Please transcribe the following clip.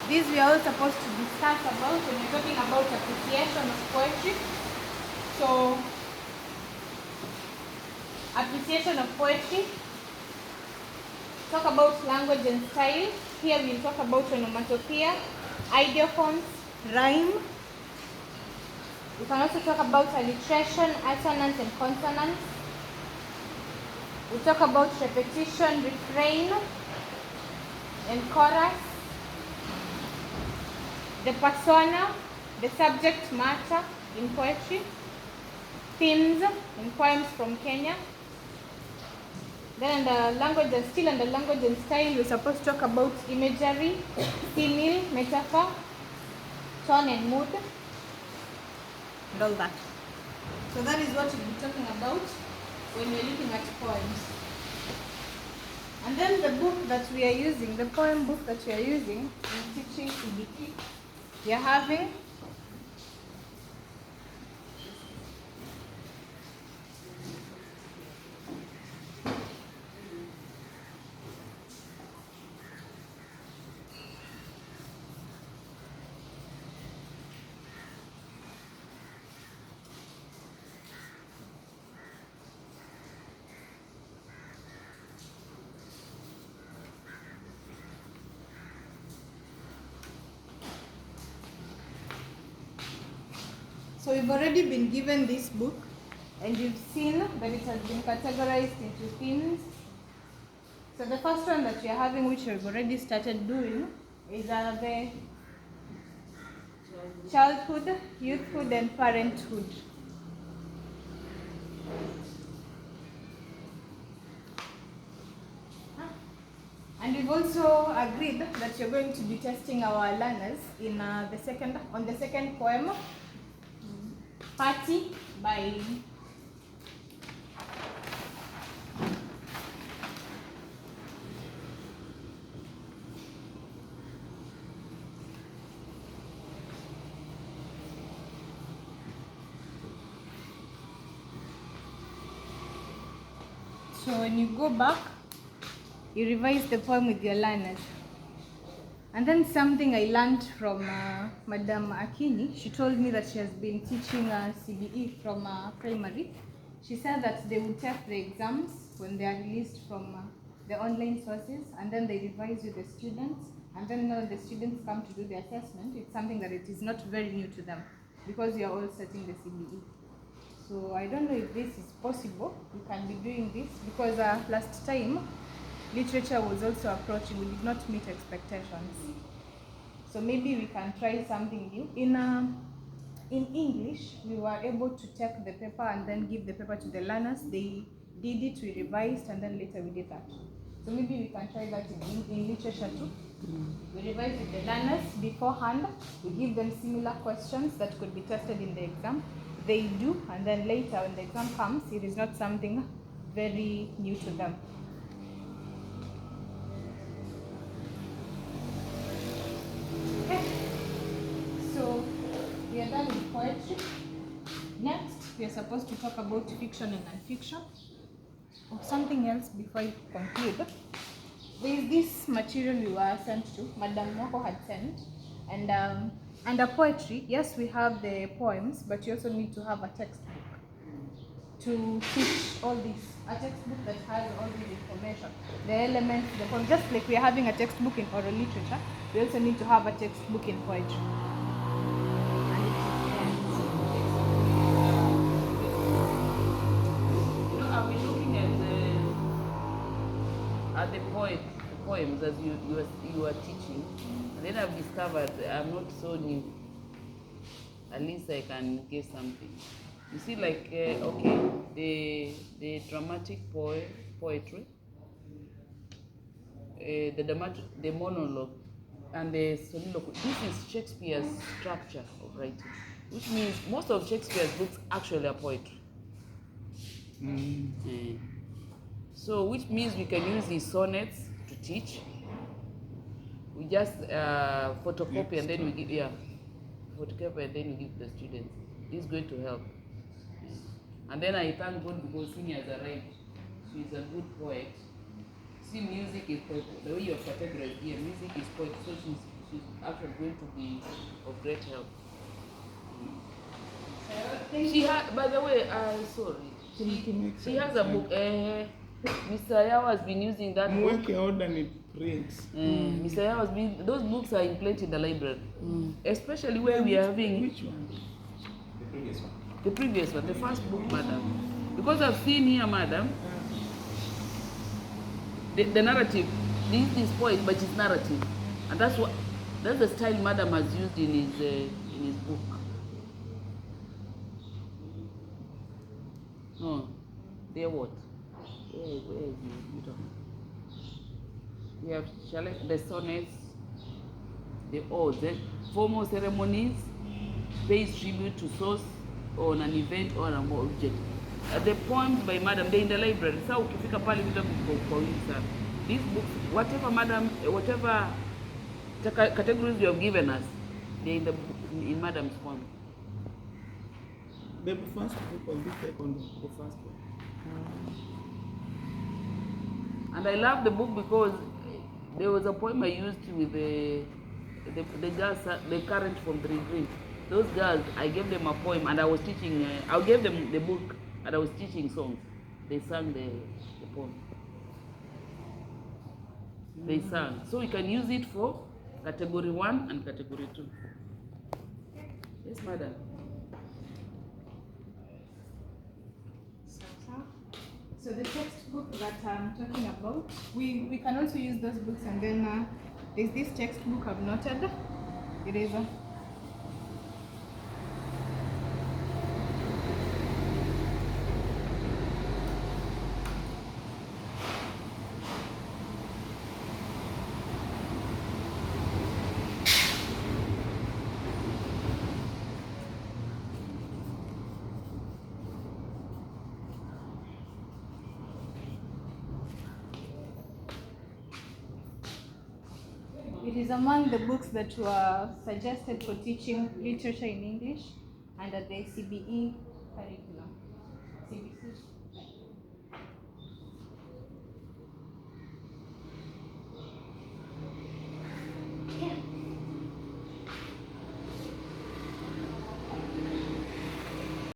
These we are all supposed to discuss about when we're talking about appreciation of poetry. So, appreciation of poetry. Talk about language and style. Here we'll talk about onomatopoeia, ideophones, rhyme. We can also talk about alliteration, assonance and consonants. We'll talk about repetition, refrain, and chorus. The persona, the subject matter in poetry. Themes in poems from Kenya. Then under language and still under language and style, we're supposed to talk about imagery, simile, metaphor, tone and mood, and all that. So that is what we'll be talking about when we're looking at poems. And then the book that we are using, the poem book that we are using in teaching CBE, we are having So we've already been given this book and you've seen that it has been categorized into themes. So the first one that we are having, which we've already started doing, is the childhood, youthhood and parenthood. And we've also agreed that you're going to be testing our learners in on the second poem, Party by So when you go back, you revise the poem with your learners. And then something I learned from Madam Akini, she told me that she has been teaching CBE from primary. She said that they would take the exams when they are released from the online sources, and then they revise with the students, and then when the students come to do the assessment, it's something that it is not very new to them because we are all studying the CBE. So I don't know if this is possible. We can be doing this because last time literature was also approaching. We did not meet expectations. So maybe we can try something new. In English, we were able to take the paper and then give the paper to the learners. They did it, we revised, and then later we did that. So maybe we can try that in literature too. We revise with the learners beforehand. We give them similar questions that could be tested in the exam. They do, and then later when the exam comes, it is not something very new to them. Okay. So we are done with poetry. Next, we are supposed to talk about fiction and non-fiction, or something else before I conclude. There is this material we were sent to, Madam Moko had sent, and under poetry, yes, we have the poems, but you also need to have a textbook to teach all this. A textbook that has all this information, the elements, the poem. Just like we are having a textbook in oral literature, we also need to have a textbook in poetry. At the poems as you are teaching, and then I've discovered I'm not so new. At least I can get something. You see, like okay, the dramatic poetry, the monologue, and the soliloquy. This is Shakespeare's structure of writing, which means most of Shakespeare's books actually are poetry. So, which means we can use his sonnets to teach. We just photocopy and then we give, photocopy and then we give the students. This is going to help. And then I thank God because Simi has arrived. She's a good poet. See, music is poetry. The way you are categorized here, music is poetry. So she's actually going to be of great help. She had, by the way, sorry, she has a book. Mr. Yao has been using that book. Mweke order and prints. Mr. Yao has been, those books are in plenty in the library, especially where we are having. Which one? The previous one. The previous one, the first book, madam. Because I've seen here, madam, the narrative, this is poem, but it's narrative. And that's the style madam has used in his book. No, they're what? Where is it? We have the sonnets, the odes, formal ceremonies, pays tribute to source on an event or an object. The poems by madam, they're in the library. So ukifika pale vita kwa wingi sana. These books, whatever madam, whatever categories you have given us, they're in madam's poem. The first book or the second one? The first one. And I love the book because there was a poem I used with the girls, the current from Three Green. Those girls, I gave them a poem and I was teaching, I gave them the book and I was teaching songs. They sang the poem. They sang. So we can use it for category 1 and category 2. Yes, madam. So the textbook that I'm talking about, we can also use those books, and then there's this textbook I've noted. Eraser. It is among the books that were suggested for teaching literature in English under the CBE curriculum. CBC.